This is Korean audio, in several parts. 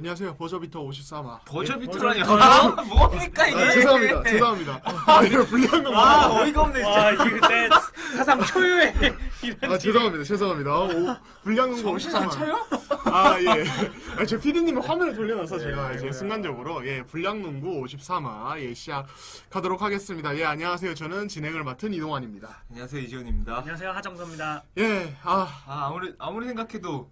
안녕하세요. 버저비터 53화. 버저비터라니. 뭡니까 이게? 죄송합니다. 이거 불리한 거 어이가 없네 진짜. 이게 그때 사상 초유의 죄송합니다. 불리한 거 정신 안 차려? 예. 제 PD님이 화면을 돌려놔서 제가 이제 예. 순간적으로 불량농구 53화 시작하도록 하겠습니다. 안녕하세요. 저는 진행을 맡은 이동환입니다. 안녕하세요 이지훈입니다. 안녕하세요 하정서입니다. 아무리 생각해도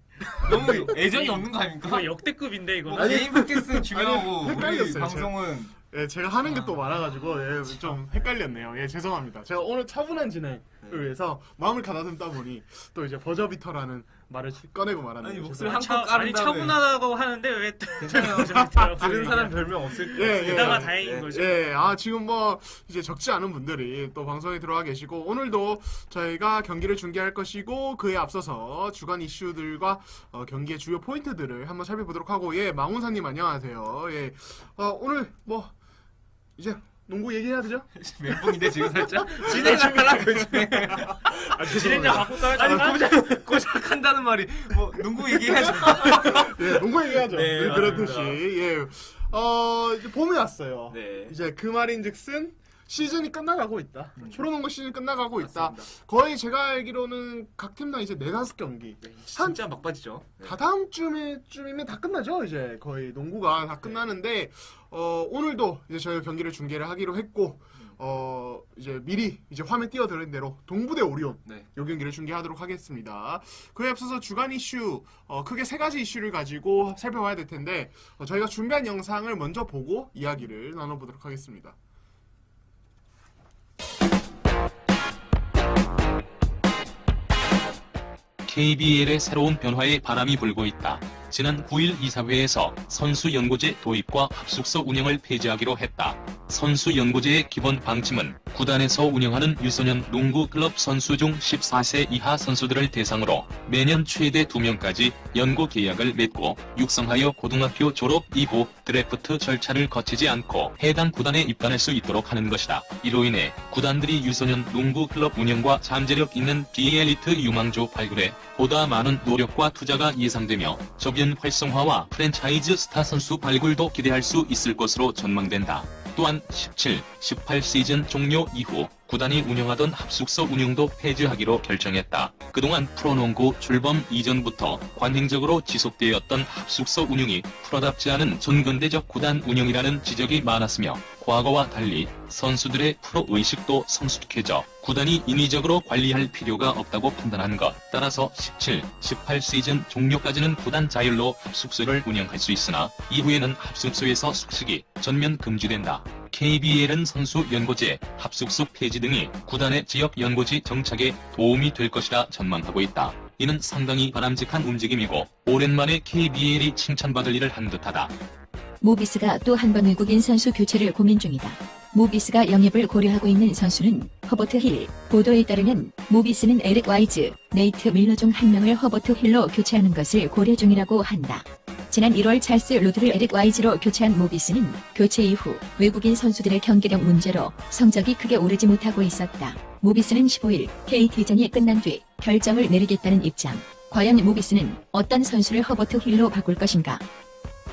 너무 애정이 없는 거 아닙니까? 이거 역대급인데 이거. 뭐 개인 팟캐스트는 중요하고 우리 헷갈렸어요, 방송은 제가 하는 게 또 많아가지고 좀 헷갈렸네요. 죄송합니다. 제가 오늘 차분한 진행을 위해서 마음을 가다듬다 보니 또 이제 버저비터라는 말을 꺼내고 말았네요. 아니, 목소리 죄송합니다. 한껏 까는 아니 다음에. 차분하다고 하는데 왜 괜찮아요. 들은 사람 별명 없을 거예요. 그나마 다행인 거죠. 지금 뭐 이제 적지 않은 분들이 또 방송에 들어와 계시고 오늘도 저희가 경기를 중계할 것이고 그에 앞서서 주간 이슈들과 경기의 주요 포인트들을 한번 살펴보도록 하고 망훈사님 안녕하세요. 오늘 뭐 이제 농구 얘기해야 되죠? 멘붕인데 지금 살짝 진행하려고 진행자 바꿀까요? 아니 고작 한다는 말이 뭐 농구 얘기해야죠. 농구 얘기하죠. 네, 그렇듯이 이제 봄이 왔어요. 네. 이제 그 말인즉슨 시즌이 끝나가고 있다. 프로농구 시즌이 끝나가고 있다. 맞습니다. 거의 제가 알기로는 각 팀당 이제 4-5경기. 진짜 막바지죠. 다 다음 쯤이면 다 끝나죠. 이제 거의 농구가 다 끝나는데 오늘도 이제 저희가 경기를 중계를 하기로 했고 이제 미리 이제 화면 띄워드린 대로 동부 대 오리온 이 경기를 중계하도록 하겠습니다. 그에 앞서서 주간 이슈 크게 3가지 이슈를 가지고 살펴봐야 될 텐데 저희가 준비한 영상을 먼저 보고 이야기를 나눠보도록 하겠습니다. KBL의 새로운 변화에 바람이 불고 있다. 지난 9일 이사회에서 선수 연고제 도입과 합숙소 운영을 폐지하기로 했다. 선수 연고제의 기본 방침은 구단에서 운영하는 유소년 농구 클럽 선수 중 14세 이하 선수들을 대상으로 매년 최대 2명까지 연고 계약을 맺고 육성하여 고등학교 졸업 이후 드래프트 절차를 거치지 않고 해당 구단에 입단할 수 있도록 하는 것이다. 이로 인해 구단들이 유소년 농구 클럽 운영과 잠재력 있는 비엘리트 유망주 발굴에 보다 많은 노력과 투자가 예상되며 저변 활성화와 프랜차이즈 스타 선수 발굴도 기대할 수 있을 것으로 전망된다. 또한 17, 18 시즌 종료 이후 구단이 운영하던 합숙소 운영도 폐지하기로 결정했다. 그동안 프로농구 출범 이전부터 관행적으로 지속되었던 합숙소 운영이 프로답지 않은 전근대적 구단 운영이라는 지적이 많았으며 과거와 달리 선수들의 프로의식도 성숙해져 구단이 인위적으로 관리할 필요가 없다고 판단한 것. 따라서 17, 18 시즌 종료까지는 구단 자율로 합숙소를 운영할 수 있으나 이후에는 합숙소에서 숙식이 전면 금지된다. KBL은 선수 연고제, 합숙소 폐지 등이 구단의 지역 연고지 정착에 도움이 될 것이라 전망하고 있다. 이는 상당히 바람직한 움직임이고 오랜만에 KBL이 칭찬받을 일을 한 듯하다. 모비스가 또 한 번 외국인 선수 교체를 고민 중이다. 모비스가 영입을 고려하고 있는 선수는 허버트 힐. 보도에 따르면 모비스는 에릭 와이즈, 네이트 밀러 중 한 명을 허버트 힐로 교체하는 것을 고려 중이라고 한다. 지난 1월 찰스 루드를 에릭 와이즈로 교체한 모비스는 교체 이후 외국인 선수들의 경기력 문제로 성적이 크게 오르지 못하고 있었다. 모비스는 15일 KT전이 끝난 뒤 결정을 내리겠다는 입장. 과연 모비스는 어떤 선수를 허버트 힐로 바꿀 것인가?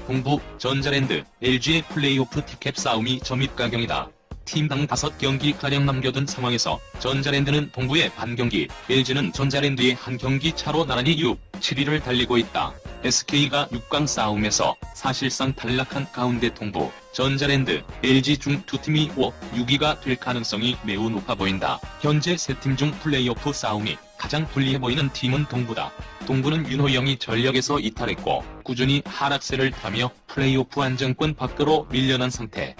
동부, 전자랜드, LG의 플레이오프 티켓 싸움이 점입가경이다. 팀당 5경기가량 남겨둔 상황에서 전자랜드는 동부의 반경기, LG는 전자랜드의 한 경기 차로 나란히 6, 7위를 달리고 있다. SK가 6강 싸움에서 사실상 탈락한 가운데 동부, 전자랜드, LG 중 두 팀이 5, 6위가 될 가능성이 매우 높아 보인다. 현재 3팀 중 플레이오프 싸움이 가장 불리해 보이는 팀은 동부다. 동부는 윤호영이 전력에서 이탈했고 꾸준히 하락세를 타며 플레이오프 안정권 밖으로 밀려난 상태.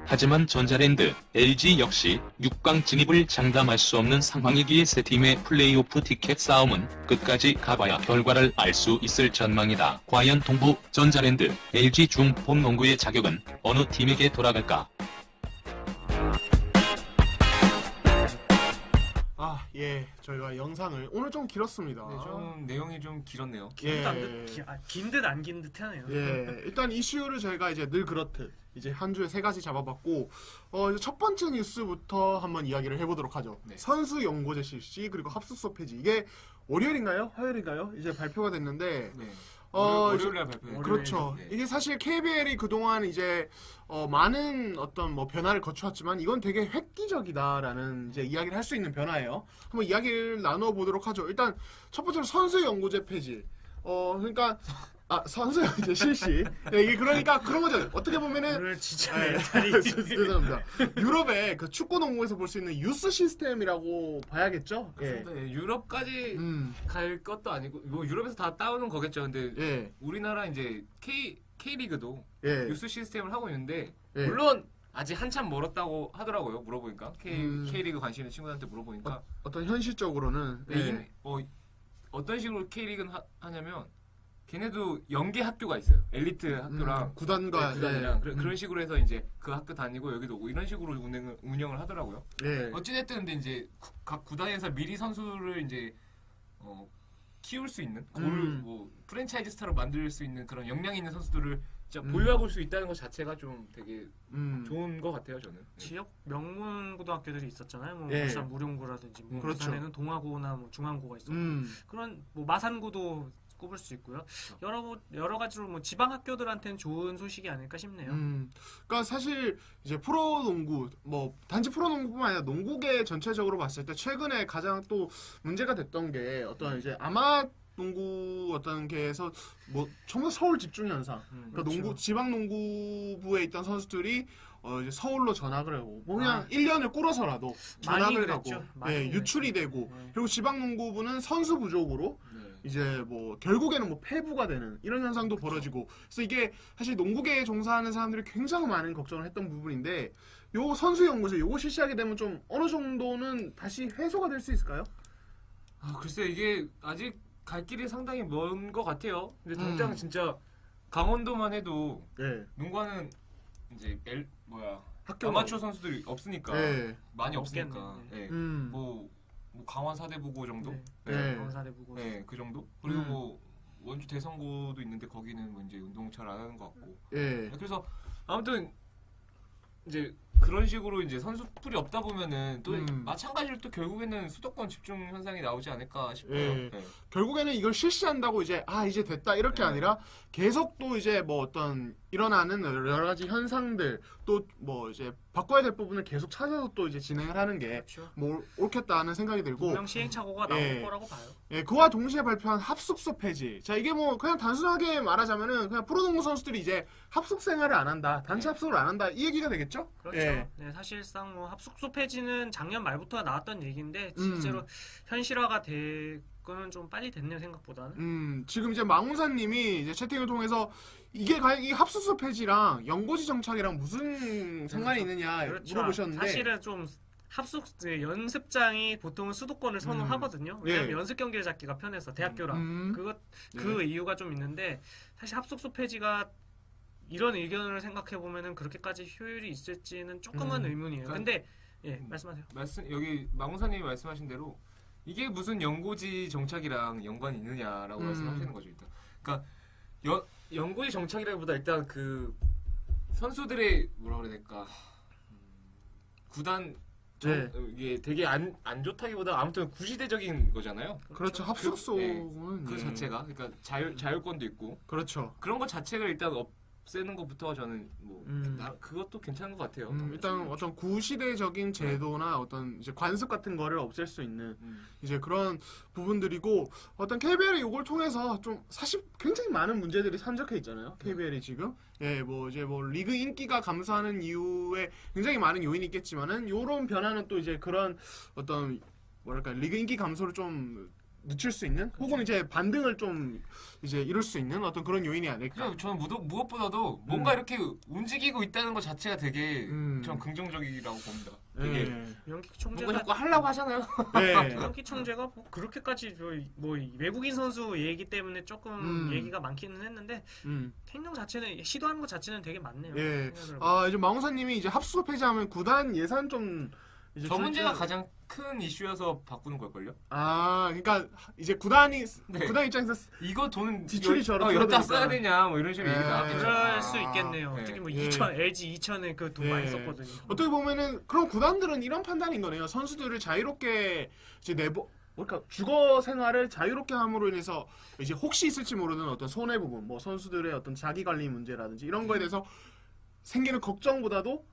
하지만 전자랜드, LG 역시 6강 진입을 장담할 수 없는 상황이기에 세 팀의 플레이오프 티켓 싸움은 끝까지 가봐야 결과를 알 수 있을 전망이다. 과연 동부, 전자랜드, LG 중 봄농구의 자격은 어느 팀에게 돌아갈까? 저희가 영상을 오늘 좀 길었습니다. 좀 내용이 좀 길었네요. 긴 듯 안 긴 듯 하네요. 일단 이슈를 저희가 이제 늘 그렇듯 이제 한 주에 3가지 잡아봤고 첫 번째 뉴스부터 한번 이야기를 해보도록 하죠. 선수 연고제 실시 그리고 합숙소 폐지. 이게 월요일인가요? 화요일인가요? 이제 발표가 됐는데 월요일날 발표했죠. 그렇죠. 네. 이게 사실 KBL이 그동안 이제 많은 어떤 뭐 변화를 거쳐왔지만 이건 되게 획기적이다라는 이제 이야기를 할 수 있는 변화예요. 한번 이야기를 나눠 보도록 하죠. 일단 첫 번째로 선수 연고제 폐지. 그러니까 선수 이제 실시. 네, 이게 그러니까 그런 거죠. 어떻게 보면은 오늘 진짜 네, 멘탈이 죄송합니다. 유럽의 그 축구 농구에서 볼 수 있는 유스 시스템이라고 봐야겠죠. 예. 맞습니다. 예, 유럽까지 갈 것도 아니고 뭐 유럽에서 다 따오는 거겠죠. 근데 예. 우리나라 이제 K리그도 예. 유스 시스템을 하고 있는데 예. 물론 아직 한참 멀었다고 하더라고요. 물어보니까 K리그 관심 있는 친구들한테 물어보니까 어떤 현실적으로는 네, 어떤 식으로 K리그는 하냐면 걔네도 연계 학교가 있어요. 엘리트 학교랑 구단과 구단이랑 그런 식으로 해서 이제 그 학교 다니고 여기도 오고 이런 식으로 운영을 하더라고요. 예. 어찌됐든 근데 이제 각 구단에서 미리 선수를 이제 키울 수 있는 뭐 프랜차이즈 스타로 만들 수 있는 그런 역량 있는 선수들을 진짜 보유하고 수 있다는 것 자체가 좀 되게 좋은 것 같아요, 저는. 지역 명문 고등학교들이 있었잖아요. 뭐 예. 울산 무룡고라든지 뭐 그렇죠. 부산에는 동아고나 뭐 중앙고가 있었고 그런 뭐 마산고도 꼽을 수 있고요. 여러 가지로 뭐 지방 학교들한테는 좋은 소식이 아닐까 싶네요. 그러니까 사실 이제 프로농구 뭐 단지 프로농구뿐만 아니라 농구계 전체적으로 봤을 때 최근에 가장 또 문제가 됐던 게 어떤 이제 아마 농구 어떤 게에서 뭐 전부 서울 집중 현상. 그러니까 그렇죠. 농구 지방 농구부에 있던 선수들이 이제 서울로 전학을 하고 뭐 그냥 1년을 꾸려서라도 많이 전학을 하고 그랬죠. 많이 유출이 그랬죠. 되고 네. 그리고 지방 농구부는 선수 부족으로 이제 뭐 결국에는 뭐 폐부가 되는 이런 현상도 벌어지고 그래서 이게 사실 농구계에 종사하는 사람들이 굉장히 많은 걱정을 했던 부분인데 요 선수 연구소 요거 실시하게 되면 좀 어느 정도는 다시 해소가 될 수 있을까요? 글쎄 이게 아직 갈 길이 상당히 먼 것 같아요. 근데 당장 진짜 강원도만 해도 네. 농구하는 이제 학교 아마추어 선수들이 없으니까 네. 많이 없겠네. 없으니까 예. 음. 뭐 강원 사대부고 정도? 네. 네. 강사대 보고. 네, 그 정도? 그리고 뭐 원주 대성고도 있는데 거기는 뭐 이제 운동 잘 안 하는 것 같고. 예. 그래서 아무튼 이제 그런 식으로 이제 선수풀이 없다 보면은 또 마찬가지로 또 결국에는 수도권 집중 현상이 나오지 않을까 싶어요. 예. 네. 결국에는 이걸 실시한다고 이제 이제 됐다 이렇게 네. 아니라 계속 또 이제 뭐 어떤 일어나는 여러 가지 현상들 또 뭐 이제 바꿔야 될 부분을 계속 찾아서 또 이제 진행을 하는 게 그렇죠. 뭐 옳겠다 하는 생각이 들고 분명 시행착오가 나올 예. 거라고 봐요. 예, 그와 동시에 발표한 합숙소 폐지. 자, 이게 뭐 그냥 단순하게 말하자면은 그냥 프로농구 선수들이 이제 합숙 생활을 안 한다, 단체 합숙을 안 한다 이 얘기가 되겠죠? 그렇죠. 예. 네, 사실상 뭐 합숙소 폐지는 작년 말부터 나왔던 얘기인데 실제로 현실화가 되고는 좀 빨리 됐네요 생각보다는. 지금 이제 망훈사님이 이제 채팅을 통해서 이게 과연 이 합숙소 폐지랑 연고지 정착이랑 무슨 상관이 있느냐 그렇죠. 물어보셨는데 사실은 좀 합숙 연습장이 보통은 수도권을 선호하거든요. 왜냐면 예. 연습 경기를 잡기가 편해서 대학교랑 그 이유가 좀 있는데 사실 합숙소 폐지가 이런 의견을 생각해 보면은 그렇게까지 효율이 있을지는 조금은 의문이에요. 그러니까 근데 예 말씀하세요. 여기 망우사님이 말씀하신 대로 이게 무슨 연고지 정착이랑 연관이 있느냐라고 말씀하시는 거죠 일단. 그러니까 연고지 정착이라기보다 일단 그 선수들의 뭐라 그래야 될까 구단 네. 이게 되게 안 좋다기보다 아무튼 구시대적인 거잖아요. 그렇죠. 합숙소는 그 자체가 그러니까 자율권도 있고 그렇죠. 그런 것 자체를 일단 없애는 것부터 저는 뭐 그것도 괜찮은 것 같아요. 일단 어떤 구시대적인 제도나 어떤 이제 관습 같은 거를 없앨 수 있는 이제 그런 부분들이고 어떤 KBL이 이걸 통해서 좀 사실 굉장히 많은 문제들이 산적해 있잖아요. KBL이 지금 뭐 이제 뭐 리그 인기가 감소하는 이유에 굉장히 많은 요인이 있겠지만은 요런 변화는 또 이제 그런 어떤 뭐랄까 리그 인기 감소를 좀 늦출 수 있는 혹은 이제 반등을 좀 이제 이룰 수 있는 어떤 그런 요인이 아닐까. 그냥 저는 무엇보다도 뭔가 이렇게 움직이고 있다는 것 자체가 되게 전 긍정적이라고 봅니다. 되게 연기 뭔가 총재가 자꾸 하려고 하잖아요. 연기 총재가 뭐 그렇게까지 뭐 외국인 선수 얘기 때문에 조금 얘기가 많기는 했는데 행동 자체는 시도하는 것 자체는 되게 많네요. 예. 생각을 이제 망우사님이 이제 합숙 폐지하면 구단 예산 좀 이제 저 문제가 가장 큰 이슈여서 바꾸는 걸걸요? 그러니까 이제 구단 입장에서 이거 돈 지출이 여기다 줄어드니까. 써야 되냐 뭐 이런 식으로 얘기가 나왔죠. 그럴 수 있겠네요. 네. 특히 뭐 예. LG 2000에 그 돈 많이 썼거든요. 어떻게 보면은 그런 구단들은 이런 판단인 거네요. 선수들을 자유롭게 이제 그러니까 주거 생활을 자유롭게 함으로 인해서 이제 혹시 있을지 모르는 어떤 손해 부분, 뭐 선수들의 어떤 자기 관리 문제라든지 이런 거에 대해서 생기는 걱정보다도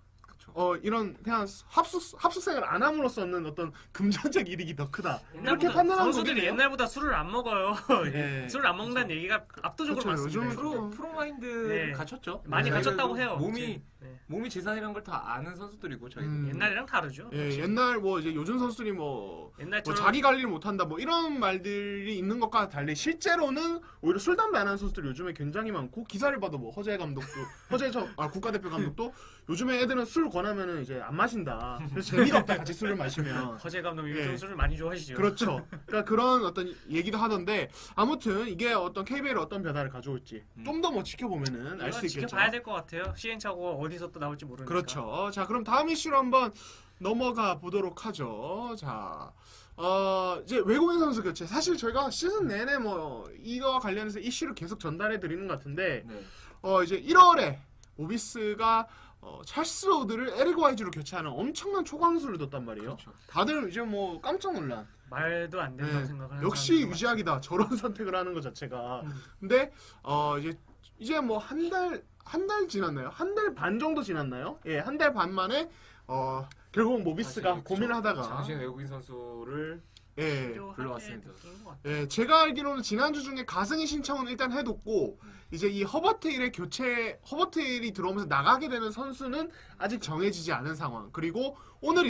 이런 그냥 합숙생을 안 함으로써는 어떤 금전적 이익이 더 크다. 이렇게 판단하는 선수들이 거겠네요. 옛날보다 술을 안 먹어요. 예. 술을 안 먹는다는 얘기가 압도적으로 그렇죠. 많습니다. 요즘은 프로마인드를 네. 갖췄죠. 많이 네. 갖췄다고 해요. 몸이 네. 몸이 재산이라는 걸 다 아는 선수들이고 저희는. 옛날이랑 다르죠. 예, 옛날 뭐 이제 요즘 선수들이 뭐 옛날처럼 자기 관리를 못한다 뭐 이런 말들이 있는 것과 달리 실제로는 오히려 술 담배 안 하는 선수들이 요즘에 굉장히 많고 기사를 봐도 뭐 허재 감독도 국가대표 감독도 요즘에 애들은 술 권하면은 이제 안 마신다. 그래서 재미가 없다 같이 술을 마시면. 허재 감독이 예. 요즘 술을 많이 좋아하시죠. 그렇죠. 그러니까 그런 어떤 얘기도 하던데 아무튼 이게 어떤 KBL에 어떤 변화를 가져올지 좀 더 뭐 지켜보면은 알 수 이건 있겠죠. 지켜봐야 될 것 같아요. 시행착오가 어디서 또 나올지 모르니까. 그렇죠. 자, 그럼 다음 이슈로 한번 넘어가 보도록 하죠. 자, 이제 외국인 선수 교체. 사실 저희가 시즌 내내 뭐 이거와 관련해서 이슈를 계속 전달해 드리는 것 같은데, 네. 이제 1월에 모비스가 찰스 로드를 에릭 와이즈로 교체하는 엄청난 초강수를 뒀단 말이에요. 그렇죠. 다들 이제 뭐 깜짝 놀란. 말도 안 된다고 네. 생각하는 역시 사람들도 유지학이다. 저런 선택을 하는 것 자체가. 음. 근데 이제 뭐 한 달 지났나요? 한 달 반 정도 지났나요? 예, 한 달 반 만에 결국 모비스가 사실 고민을 하다가 장신 외국인 선수를 예. 필요하게 불러왔습니다. 느낀 것 같아요. 예, 제가 알기로는 지난주 중에 가승희 신청은 일단 해뒀고 이제 이 허버테일의 허버테일이 들어오면서 나가게 되는 선수는 아직 정해지지 않은 상황. 그리고 오늘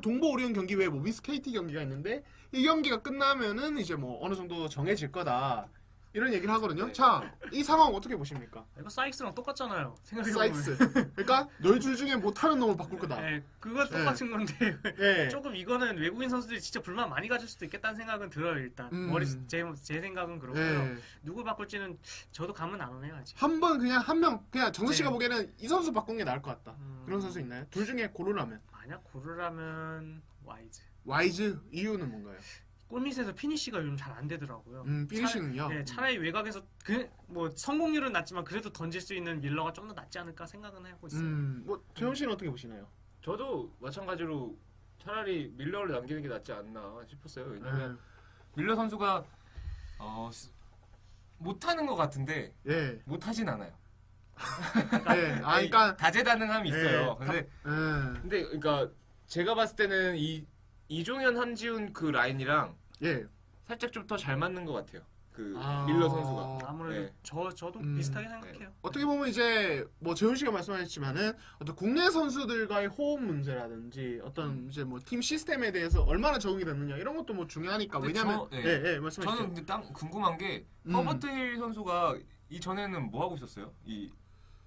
동부 오리온 경기 외에 모비스 KT 경기가 있는데 이 경기가 끝나면은 이제 뭐 어느 정도 정해질 거다. 이런 얘기를 하거든요. 네. 자, 이 상황 어떻게 보십니까? 이거 사이크스랑 똑같잖아요. 생각해보면. 사이크스. 그러니까 너희 둘 중에 못하는 놈을 바꿀 거다. 네, 그거 똑같은 건데 예. 조금 이거는 외국인 선수들이 진짜 불만 많이 가질 수도 있겠다는 생각은 들어요. 일단 제 생각은 그렇고요. 예. 누구 바꿀지는 저도 감은 안 오네요 아직. 한 번 그냥 한 명 그냥 정수 씨가 네. 보기에는 이 선수 바꾸는 게 나을 것 같다. 그런 선수 있나요? 둘 중에 고르라면 만약 고르라면 와이즈. 와이즈 이유는 뭔가요? 골밑에서 피니시가 요즘 잘 안 되더라고요. 피니싱은요? 네, 차라리 외곽에서 뭐 성공률은 낮지만 그래도 던질 수 있는 밀러가 좀 더 낫지 않을까 생각은 하고 있어요. 뭐 재현 씨는 어떻게 보시나요? 저도 마찬가지로 차라리 밀러를 남기는 게 낫지 않나 싶었어요. 왜냐면 밀러 선수가 못하는 것 같은데 예. 못하진 않아요. 예. 그러니까 다재다능함이 있어요. 예. 근데 그러니까 제가 봤을 때는 이종현, 한지훈 그 라인이랑 예. 살짝 좀 더 잘 맞는 것 같아요. 그 아. 밀러 선수가. 아무래도 네. 저도 비슷하게 생각해요. 어떻게 보면 이제 뭐 재훈 씨가 말씀하셨지만은 어떤 국내 선수들과의 호흡 문제라든지 어떤 이제 뭐 팀 시스템에 대해서 얼마나 적응이 됐느냐 이런 것도 뭐 중요하니까. 근데 왜냐면 예, 말씀해 저는 주세요. 근데 궁금한 게 허버트 힐 선수가 이전에는 뭐 하고 있었어요?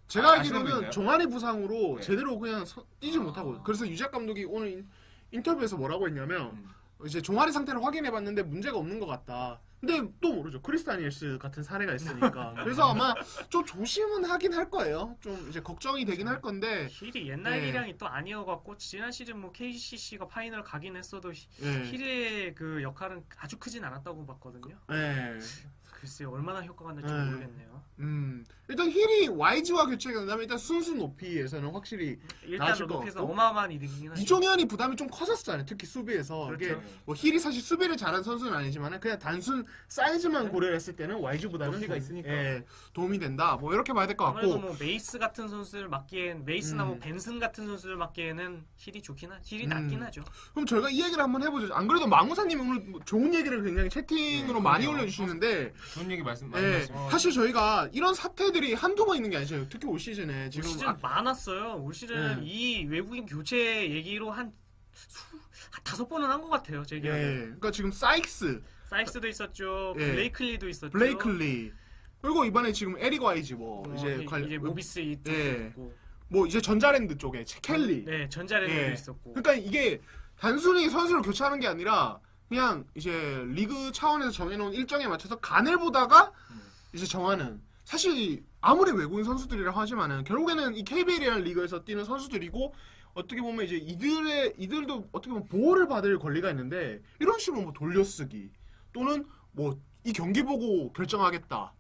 제가 아시는 분 알기로는 있나요? 종아리 부상으로 네. 제대로 그냥 뛰지 못하고 그래서 유작 감독이 오늘 인터뷰에서 뭐라고 했냐면 이제 종아리 상태를 확인해 봤는데 문제가 없는 것 같다. 근데 또 모르죠. 크리스 다니엘스 같은 사례가 있으니까. 그래서 아마 좀 조심은 하긴 할 거예요. 좀 이제 걱정이 되긴 할 건데. 힐이 옛날 네. 힐량이 또 아니어갖고 지난 시즌 뭐 KCC가 파이널 가긴 했어도 예. 힐의 그 역할은 아주 크진 않았다고 봤거든요. 예. 글쎄요 얼마나 효과가 날지 네. 모르겠네요. 일단 힐이 YG와 교체가 된다면 일단 순수 높이에서는 확실히 일단 나아질 것 높이에서 같고. 어마어마한 이득이긴 하죠. 이종현이 부담이 좀 커졌잖아요. 특히 수비에서. 그렇죠. 이게 뭐 힐이 사실 수비를 잘하는 선수는 아니지만 그냥 단순 사이즈만 고려를 했을 때는 YG보다는 높이가 있으니까. 도움이 된다. 뭐 이렇게 봐야 될 것 아무래도 같고. 뭐 메이스 같은 선수를 맡기엔 메이스나 뭐 벤슨 같은 선수를 맡기에는 힐이 낫긴 하죠. 그럼 저희가 이 얘기를 한번 해보죠. 안 그래도 망우사님이 오늘 뭐 좋은 얘기를 굉장히 채팅으로 많이 올려주시는데 좋은 얘기 많이 예, 말씀. 사실 저희가 이런 사태들이 한두 번 있는 게 아니죠. 특히 올 시즌에 올 지금 시즌 많았어요. 올 시즌 이 외국인 교체 얘기로 한 5번은 한 것 같아요. 제 기억에. 그러니까 지금 사이크스도 있었죠. 예. 블레이클리도 있었죠. 블레이클리 그리고 이번에 지금 에릭 와이즈 뭐 이제 모비스 이쪽도 예. 있고. 뭐 이제 전자랜드 쪽에 켈리. 네, 전자랜드도 예. 있었고. 그러니까 이게 단순히 선수를 교체하는 게 아니라 그냥 이제 리그 차원에서 정해놓은 일정에 맞춰서 간을 보다가 이제 정하는. 사실 아무리 외국인 선수들이라 하지만은 결국에는 이 KBL이라는 리그에서 뛰는 선수들이고 어떻게 보면 이제 이들도 어떻게 보면 보호를 받을 권리가 있는데 이런 식으로 뭐 돌려쓰기 또는 뭐 이 경기 보고 결정하겠다.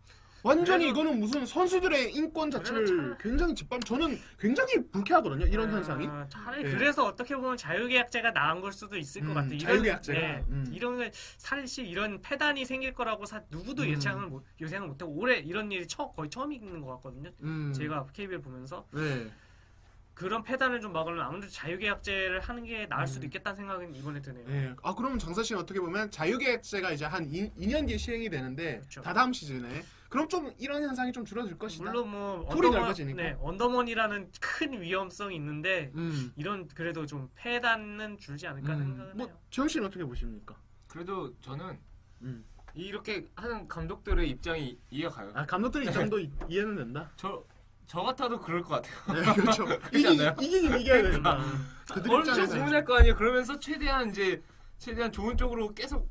완전히 그래도- 이거는 무슨 선수들의 인권 자체를 그래도 굉장히 저는 굉장히 불쾌하거든요. 이런 현상이. 차라리 네. 그래서 어떻게 보면 자유계약제가 나은 걸 수도 있을 것 같아. 자유계약제가. 이런 게 사실 이런 폐단이 생길 거라고 누구도 예상을 못하고 올해 이런 일이 거의 처음 있는 것 같거든요. 제가 KBL 보면서 네. 그런 폐단을 좀 막으려면 아무래도 자유계약제를 하는 게 나을 수도 있겠다는 생각은 이번에 드네요. 네. 아 그러면 정서 씨는 어떻게 보면 자유계약제가 이제 한 2년 뒤에 시행이 되는데 그렇죠. 다다음 시즌에 그럼 좀 이런 현상이 좀 줄어들 것이다. 물론 뭐 풀이 넓어지니까. 언더먼이라는 큰 위험성이 있는데 음. 이런 그래도 좀 폐단은 줄지 않을까 생각을 뭐 해요. 재영 씨는 어떻게 보십니까? 그래도 저는 음. 이렇게 하는 감독들의 입장이 이해가 가요. 아 감독들 입장도 이해는 된다. 저 같아도 그럴 것 같아요. 네, 그렇죠. 그렇지 않나요? 이기긴 이겨야 된다. 그들 엄청 입장에서 고민할 거 아니에요. 그러면서 최대한 좋은 쪽으로 계속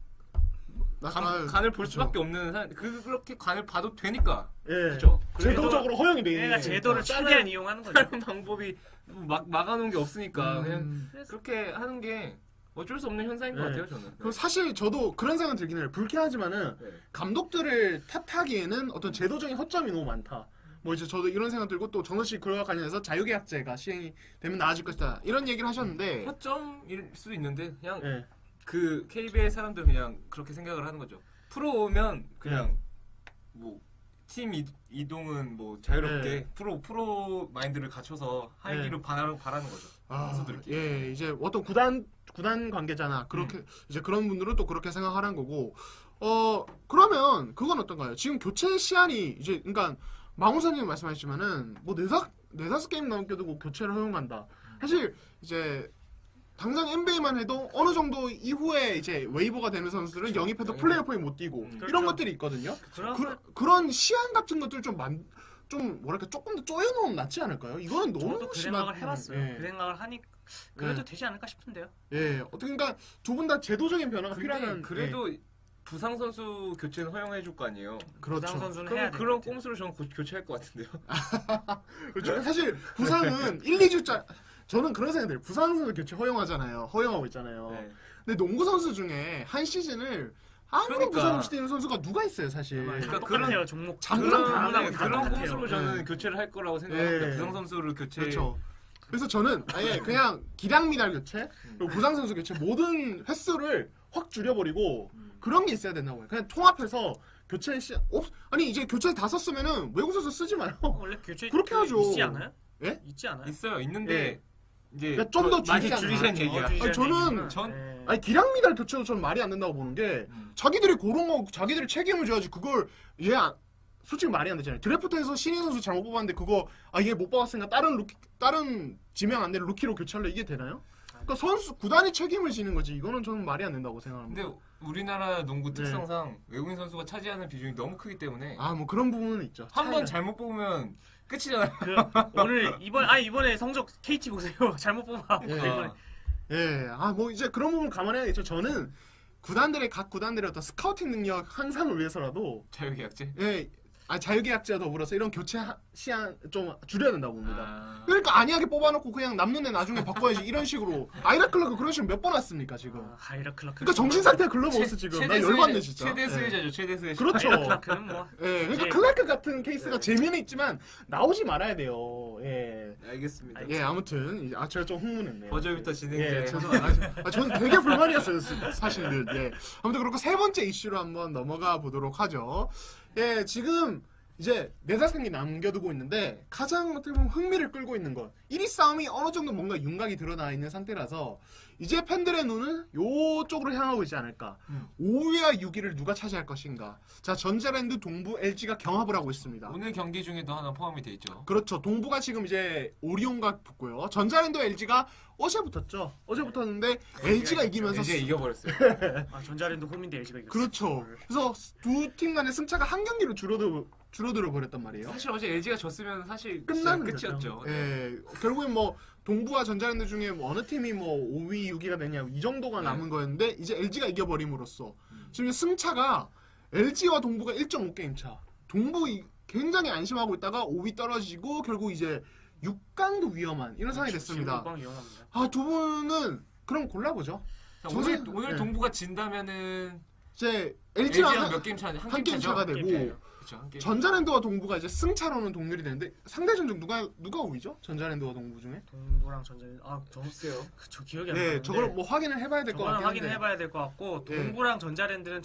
간을 볼 수밖에 없는 사람. 그렇게 간을 봐도 되니까. 예. 그렇죠. 제도적으로 허용이 돼 얘가 있는 제도를 다른- 최대한 이용하는 거죠. 다른 방법이 막아놓은 게 없으니까 그냥 그래서 그렇게 하는 게 어쩔 수 없는 현상인 것 네. 같아요. 저는. 그럼 사실 저도 그런 생각 들긴 해요. 불쾌하지만은 네. 감독들을 탓하기에는 어떤 제도적인 허점이 너무 많다. 뭐 이제 저도 이런 생각 들고 또 정서 씨 그와 관련해서 자유계약제가 시행이 되면 나아질 것이다. 이런 얘기를 하셨는데 허점일 수도 있는데 그냥 예. 그 KBL 사람들 그냥 그렇게 생각을 하는 거죠. 프로 오면 그냥 뭐 팀 이동은 뭐 자유롭게 네. 프로 마인드를 갖춰서 하기로 바라는 거죠. 선수들끼리. 예, 이제 어떤 구단 관계자나 그렇게 이제 그런 분들은 또 그렇게 생각하는 거고 그러면 그건 어떤가요? 지금 교체 시한이 이제 그러니까 망우사님 말씀하셨지만은 뭐 네다섯 게임 넘겨두고 교체를 허용한다. 사실 이제 당장 NBA만 해도 어느 정도 이후에 이제 웨이버가 되는 선수들은 영입해도 플레이오프에 못 뛰고 이런 그렇죠. 것들이 있거든요. 그럼 그런 시한 같은 것들 좀 뭐랄까 조금 더 쪼여놓으면 낫지 않을까요? 이거는 너무 저도 그 심한- 생각을 해봤어요. 예. 그 생각을 하니 그래도 네. 되지 않을까 싶은데요. 예, 어떻게 그러니까 두 분 다 제도적인 변화가 근데 필요한. 그래도 부상 선수 교체는 허용해 줄 거 아니에요. 그렇죠. 부상 선수는 해야 그럼 돼. 그런 꼼수로 저는 교체할 것 같은데요. 그렇죠. 사실 부상은 1, 2주짜 저는 그런 생각이 들어요. 부상 선수 교체 허용하고 있잖아요. 네. 근데 농구 선수 중에 한 시즌을 아무런 그러니까. 부상 없이 뛰는 선수가 누가 있어요, 사실. 그러니까 똑같아요. 종목 잠깐 그런 다르다고 네, 다 그런 똑같아요. 꼼수로 저는 네. 교체를 할 거라고 생각합니다. 네. 부상 선수를 교체. 그렇죠. 그래서 저는 아예 그냥 기량 미달 교체 그리고 부상 선수 교체 모든 횟수를 확 줄여버리고 그런 게 있어야 된다고 해요. 그냥 통합해서 교체 아니 이제 교체 다 썼으면은 외국 선수 쓰지 마요. 원래 교체 그렇게 하죠. 있지 않아요? 예? 있지 않아요? 있어요. 있는데 예. 이제 그러니까 좀더 많이 줄이지 줄이자는 않나? 얘기야. 아니, 저는 전- 아니 기량 미달 교체도 저는 말이 안 된다고 보는 게 자기들이 고른 거 자기들이 책임을 져야지 그걸 솔직히 말이 안 되잖아요. 드래프트에서 신인 선수 잘못 뽑았는데 그거 얘 못 뽑았으니까 다른 지명 안 되는 루키로 교체할래 이게 되나요? 그러니까 선수 구단이 책임을 지는 거지. 이거는 저는 말이 안 된다고 생각합니다. 근데 우리나라 농구 네. 특성상 외국인 선수가 차지하는 비중이 너무 크기 때문에 뭐 그런 부분은 있죠. 한 번 차이가. 잘못 뽑으면 끝이잖아요. 오늘 이번에 성적 KT 보세요. 잘못 뽑아. 예. 이번에. 예, 뭐 이제 그런 부분 감안해야겠죠. 저는 각 구단들의 어떤 스카우팅 능력 향상을 위해서라도 자유계약제. 자유계약제와 더불어서 이런 교체 시한 좀 줄여야 된다고 봅니다. 아, 그러니까 안이하게 뽑아놓고 그냥 남는 애 나중에 바꿔야지 이런 식으로 아이라 클럽 그런 식으로 몇 번 왔습니까 지금? 하이라 클라크. 그러니까 정신 상태 글러버스 지금 나 열받네 진짜. 최대 예. 수혜자죠. 최대 수혜자. 그렇죠. 하이라 클라크는 뭐 예, 그러니까 이제- 클라크 같은 케이스가 재미는 있지만 나오지 말아야 돼요. 예, 알겠습니다. 예 아무튼 제가 좀 흥분했네요. 버저비터 진행자. 예, 죄송합니다. 저는 되게 불만이었어요, 사실 늘. 예. 아무튼 그렇고 세 번째 이슈로 한번 넘어가 보도록 하죠. 예, 지금 이제 4-5경기 남겨두고 있는데 가장 어떻게 보면 흥미를 끌고 있는 것 1위 싸움이 어느 정도 뭔가 윤곽이 드러나 있는 상태라서 이제 팬들의 눈은 요쪽으로 향하고 있지 않을까. 5위와 6위를 누가 차지할 것인가. 자, 전자랜드, 동부, LG가 경합을 하고 있습니다. 오늘 경기 중에도 하나 포함이 돼 있죠. 그렇죠. 동부가 지금 이제 오리온과 붙고요. 전자랜드와 LG가 어제 붙었죠. 어제 붙었는데 LG가 이기면서 이제 이겨버렸어요. 전자랜드 홈인데 LG가 이겼어. 그렇죠. 그래서 두 팀 간의 승차가 한 경기로 줄어들어 버렸단 말이에요. 사실 어제 LG가 졌으면 사실 끝나는 끝이었죠. 거죠. 예. 결국엔 뭐 동부와 전자랜드 중에 어느 팀이 뭐 5위, 6위가 되냐 이 정도가 네. 남은 거였는데 이제 LG가 이겨버림으로써 지금 승차가 LG와 동부가 1.5게임 차. 동부 굉장히 안심하고 있다가 5위 떨어지고 결국 이제 6강도 위험한 이런 상황이 됐습니다. 위험합니다. 두 분은 그럼 골라보죠. 자, 저는- 오늘 네. 동부가 진다면은 이제 LG랑 LG랑 몇 게임 차? 한 게임 차가 되고 그쵸, 한 게임. 전자랜드와 동부가 이제 승차로는 동률이 되는데 상대 전적 누가 우위죠? 전자랜드와 동부 중에? 동부랑 전자랜드 글쎄요. 저 기억이 안 네, 나는데 저걸 뭐 확인을 해봐야 될 것 저거는 같긴 한데. 확인해봐야 될 것 같고 예. 동부랑 전자랜드는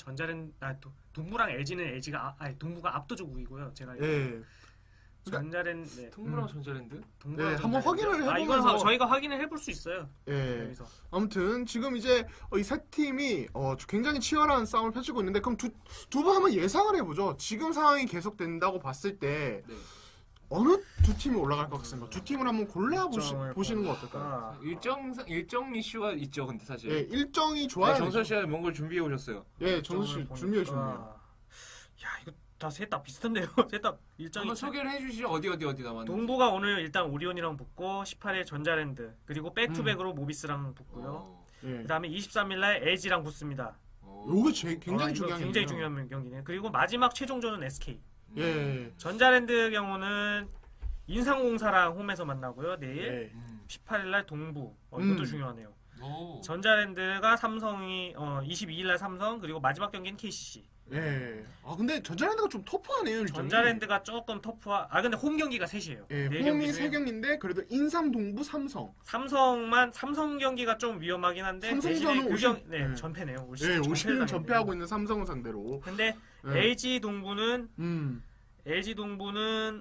동부랑 LG는 동부가 압도적 우위고요. 제가 예. 전자랜드 네. 동부랑 전자랜드? 동부랑 네, 한번 전자랜드. 확인을 이건 해보면서- 저희가 확인을 해볼 수 있어요. 예. 여기서 아무튼 지금 이제 이 세 팀이 굉장히 치열한 싸움을 펼치고 있는데 그럼 두 분 한번 예상을 해보죠. 지금 상황이 계속된다고 봤을 때 네. 어느 두 팀이 올라갈 것 같습니까? 두 팀을 한번 골라 일정을 보시는 거 어떨까요? 일정 이슈가 있죠, 근데 사실. 예, 일정이 네, 좋아야 정선 되죠. 씨가 뭔걸 준비해 오셨어요. 예, 정수 씨 일정을 준비해 보니까- 주셨네요. 야 이거 다 셋 다 비슷한데요. 셋 다 일정이 한번 소개를 해주시죠. 어디 남았는지. 동부가 오늘 일단 오리온이랑 붙고 18일 전자랜드 그리고 백투백으로 모비스랑 붙고요. 어. 예. 그다음에 23일날 LG랑 붙습니다. 요게 굉장히 이거 중요한 굉장히 게요. 중요한 경기네요. 그리고 마지막 최종전은 SK. 예. 전자랜드 경우는 인상공사랑 홈에서 만나고요. 내일 예. 18일날 동부. 이것도 음. 중요하네요. 오. 전자랜드가 삼성이 22일날 삼성 그리고 마지막 경기는 KCC. 예. 아 근데 전자랜드가 좀 터프하네요. 일정이. 전자랜드가 조금 터프하. 근데 홈 경기가 셋이에요. 예, 네 홈이 경기 세 중에 경기인데 그래도 인삼, 동부, 삼성. 삼성 경기가 좀 위험하긴 한데 삼성전은 대신에 네. 전패네요. 올 예, 시즌 올 시즌 전패를 전패하고 당했네요. 있는 삼성을 상대로. 근데 예. LG 동부는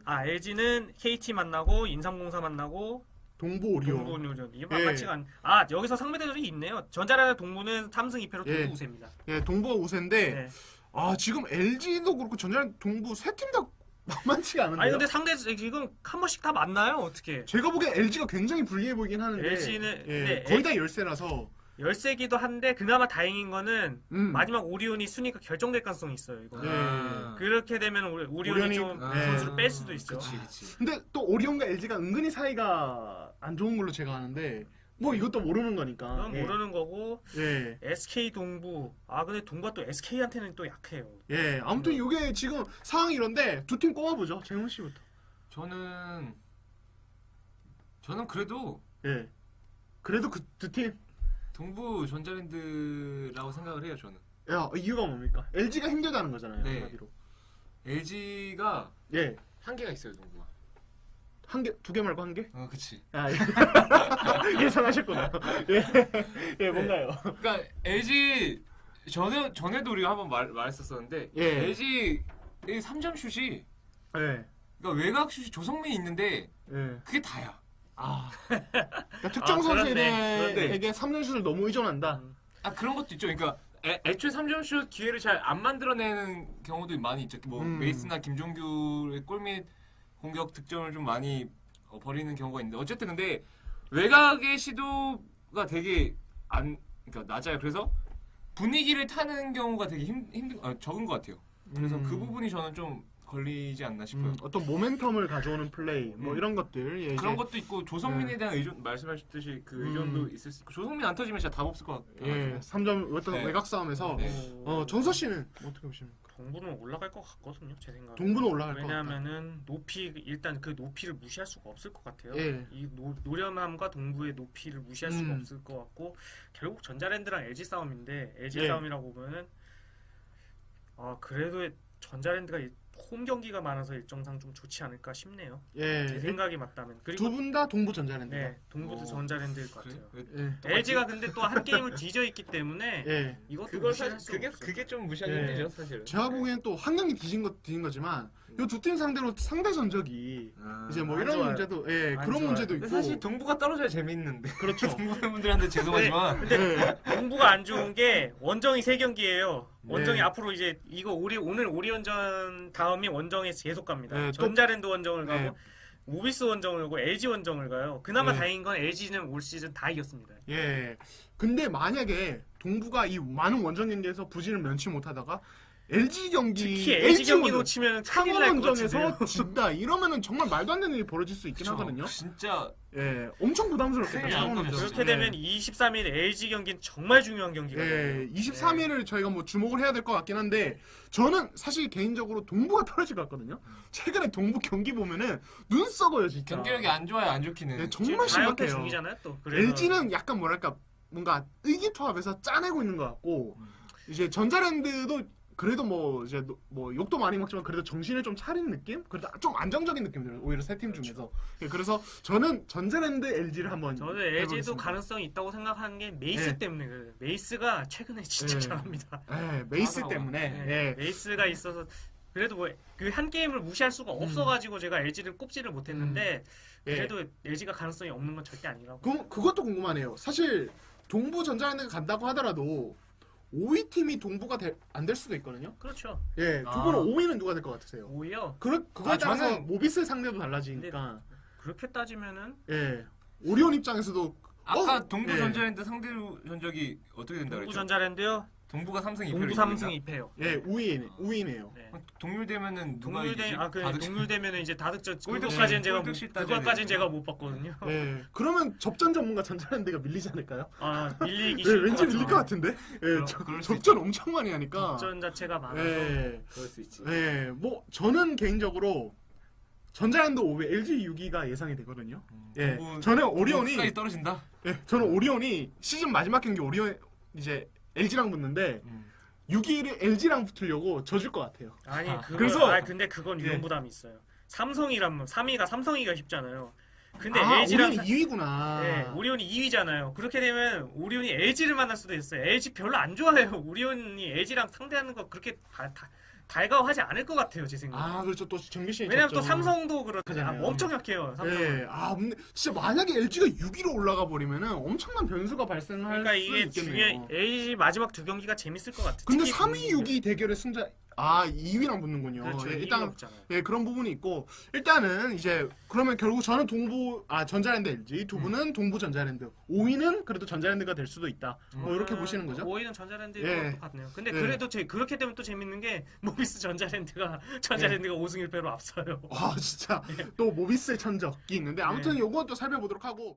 LG는 KT 만나고 인삼공사 만나고 동부 오리온. 동부 오리온 이게 예. 만만치가 여기서 상대들이 있네요. 전자랜드 동부는 3승 2패로 예. 동부 우세입니다. 예, 동부가 우세인데 네. 지금 LG도 그렇고 전자랜드, 동부 세 팀 다 만만치가 않은데요. 아니 근데 상대 지금 한 번씩 다 만나요. 어떻게? 제가 보기엔 LG가 굉장히 불리해 보이긴 하는데 LG는 예, 거의 다 열세라서 열세기도 한데 그나마 다행인 거는 음. 마지막 오리온이 순위가 결정될 가능성이 있어요. 이거. 예. 그렇게 되면 오리온이 좀 예. 선수를 뺄 수도 있죠. 그치. 근데 또 오리온과 LG가 은근히 사이가 안 좋은 걸로 제가 아는데 뭐 이것도 모르는 거니까. 그건 모르는 거고 예. SK 동부 네. 근데 동부가 또 SK한테는 또 약해요. 예. 아무튼 이게 지금 상황이 이런데 두 팀 꼽아보죠. 재훈 씨부터. 저는 그래도 예. 그래도 그 두 팀. 동부 전자랜드라고 생각을 해요. 저는 야, 이유가 뭡니까? LG가 힘들다는 거잖아요. 네. 한마디로. LG가 예. 한계가 있어요. 동부가. 두 개 말고 한 개? 그치. 아, 예. 예상하셨구나. 예. 예, 뭔가요? 그러니까 LG 전에도 우리가 한번 말했었었는데 예. LG 이 3점 슛이 예. 그러니까 외곽 슛이 조성민이 있는데 예. 그게 다야. 그러니까 특정 그렇네. 선수에게 3점슛을 너무 의존한다. 그런 것도 있죠. 그러니까 애초에 3점 슛 기회를 잘 안 만들어내는 경우도 많이 있죠. 뭐 메이스나 김종규의 골밑 공격 득점을 좀 많이 버리는 경우가 있는데 어쨌든 근데 외곽의 시도가 되게 그러니까 낮아요. 그래서 분위기를 타는 경우가 되게 적은 것 같아요. 그래서 그 부분이 저는 좀 걸리지 않나 싶어요. 어떤 모멘텀을 가져오는 플레이 뭐 이런 것들. 예, 그런 이제, 것도 있고 조성민에 대한 의존 말씀하셨듯이 그 의존도 있을 수 있고 조성민 안 터지면 진짜 답 없을 것 같아요. 예, 3점 어떤 네. 외곽 싸움에서 네. 정서 씨는 어떻게 보십니까? 동부는 올라갈 것 같거든요. 제 생각에. 동부는 올라갈 것 같다. 왜냐하면은 일단 그 높이를 무시할 수가 없을 것 같아요. 예. 이 노련함과 동부의 높이를 무시할 수가 없을 것 같고 결국 전자랜드랑 LG 싸움인데 LG 예. 싸움이라고 보면은 그래도 전자랜드가 홈 경기가 많아서 일정상 좀 좋지 않을까 싶네요. 예. 제 생각이 맞다면. 그리고 두 분 다 동부 전자랜드. 네, 동부도 전자랜드일 것 같아요. 예. LG가 근데 또 한 게임을 뒤져 있기 때문에 예. 이것도 무시할 수 없어요. 그게 좀 무시하기 예. 힘들죠, 사실은. 제가 보기엔 또 한 경기 뒤진 거지만 이 두 팀 상대로 상대 전적이 이제 뭐 안 이런 좋아요. 문제도 안 그런 좋아요. 문제도 근데 있고 사실 동부가 떨어져야 재밌는데. 그렇죠. 동부 팬분들한테 죄송하지만 예. 동부가 안 좋은 게 원정이 3경기예요. 원정이 네. 앞으로 이제 오늘 오리온전 다음이 원정에 계속 갑니다. 네, 또- 전자랜드 원정을 네. 가고 모비스 원정을 가고 LG 원정을 가요. 그나마 네. 다행인 건 LG는 올 시즌 다 이겼습니다. 예. 근데 만약에 동부가 이 많은 원정 경기에서 부진을 면치 못하다가 LG 경기 특히 LG 경기 원정, 놓치면 큰일 창원 날것 원정에서 같은데요. 진다 이러면은 정말 말도 안 되는 일이 벌어질 수 있긴 하거든요. 진짜 예, 엄청 부담스럽겠다. 큰일 창원 날 원정. 거죠. 그렇게 되면 23일 LG 경기는 정말 중요한 경기가 돼요. 예, 23일을 저희가 뭐 주목을 해야 될 것 같긴 한데 저는 사실 개인적으로 동부가 떨어질 것 같거든요. 최근에 동부 경기 보면은 눈 썩어요 진짜. 경기력이 안 좋아요, 안 좋기는. 네, 지금 정말 4연패 심각해요. 중이잖아요, 또. 그래서 LG는 약간 뭐랄까 뭔가 의기투합해서 짜내고 있는 것 같고 이제 전자랜드도 그래도 뭐 이제 뭐 욕도 많이 먹지만 그래도 정신을 좀 차린 느낌? 그래도 좀 안정적인 느낌 들어요. 오히려 세 팀 중에서. 예, 그래서 저는 전자랜드 LG를 한번 저는 LG도 해보겠습니다. 가능성이 있다고 생각하는 게 메이스 네. 때문에 그래요. 메이스가 최근에 진짜 네. 잘합니다. 예, 메이스 맞아. 때문에. 네. 예. 메이스가 있어서 그래도 뭐 그 한 게임을 무시할 수가 없어가지고 제가 LG를 꼽지를 못했는데 예. 그래도 LG가 가능성이 없는 건 절대 아니라고. 그것도 궁금하네요. 사실 동부 전자랜드가 간다고 하더라도 5위 팀이 동부가 안 될 수도 있거든요. 그렇죠. 예, 두 아. 분은 5위는 누가 될 것 같으세요? 오히려 그거에 아, 따라서 저는- 모비스 상대도 달라지니까. 그렇게 따지면은 예. 오리온 입장에서도 아까 동부 예. 전자랜드 상대 전적이 어떻게 된다 동부 그랬죠? 전자랜드요. 동부가 삼승 2패를 동부 삼승 2패요. 예, 5위네요. 네. 동률되면은 누가 동률대 이기지? 아그 다득- 동률되면은 이제 다득점 꼴득 그거까지는 제가 꼴득실 따져야 그거까지는 돼요. 제가 못 봤거든요. 예. 그러면 접전 전문가 전자랜드가 밀리지 않을까요? 아 밀리기 예, 쉬울 왠지 것 밀릴 것 같아요. 같은데. 예, 그럴 수 접전 엄청 많이 하니까. 접전 자체가 많아서 예. 그럴 수 있지. 예. 뭐 저는 개인적으로 전자랜드 5위, LG 6위가 예상이 되거든요. 예. 동부- 저는 오리온이 동부까지 떨어진다. 예, 저는 오리온이 시즌 마지막 경기 오리온 이제 LG랑 붙는데 6위를 LG랑 붙으려고 져줄 것 같아요. 아니 아. 그래서 근데 그건 예. 위험 부담이 있어요. 삼성이라면 3위가 삼성이가 쉽잖아요. 근데 아, LG랑 오리온이 2위구나. 네, 오리온이 2위잖아요. 그렇게 되면 오리온이 LG를 만날 수도 있어요. LG 별로 안 좋아해요. 오리온이 LG랑 상대하는 거 그렇게 달가워하지 않을 것 같아요, 제 생각에. 아, 그렇죠. 또 정규시즌 왜냐면 또 삼성도 그렇잖아요. 하잖아요. 엄청 약해요. 삼성. 예. 아, 근데 진짜 만약에 LG가 6위로 올라가 버리면은 엄청난 변수가 발생할 그러니까 수 이게 있겠네요. LG 마지막 두 경기가 재밌을 것 같아요. 근데 특히 3위, 6위 대결의 승자 2위랑 붙는군요. 그렇죠. 예, 일단 일단 없잖아요. 예, 그런 부분이 있고 일단은 이제 그러면 결국 저는 전자랜드 LG, 두 분은 동부 전자랜드, 5위는 그래도 전자랜드가 될 수도 있다. 뭐 이렇게 보시는 거죠? 5위는 전자랜드일 예. 것 같네요. 근데 예. 그래도 그렇게 되면 또 재밌는 게 모비스 전자랜드가 5승 1패로 앞서요. 와, 진짜 또 모비스의 천적이 있는데 아무튼 네. 요것도 살펴보도록 하고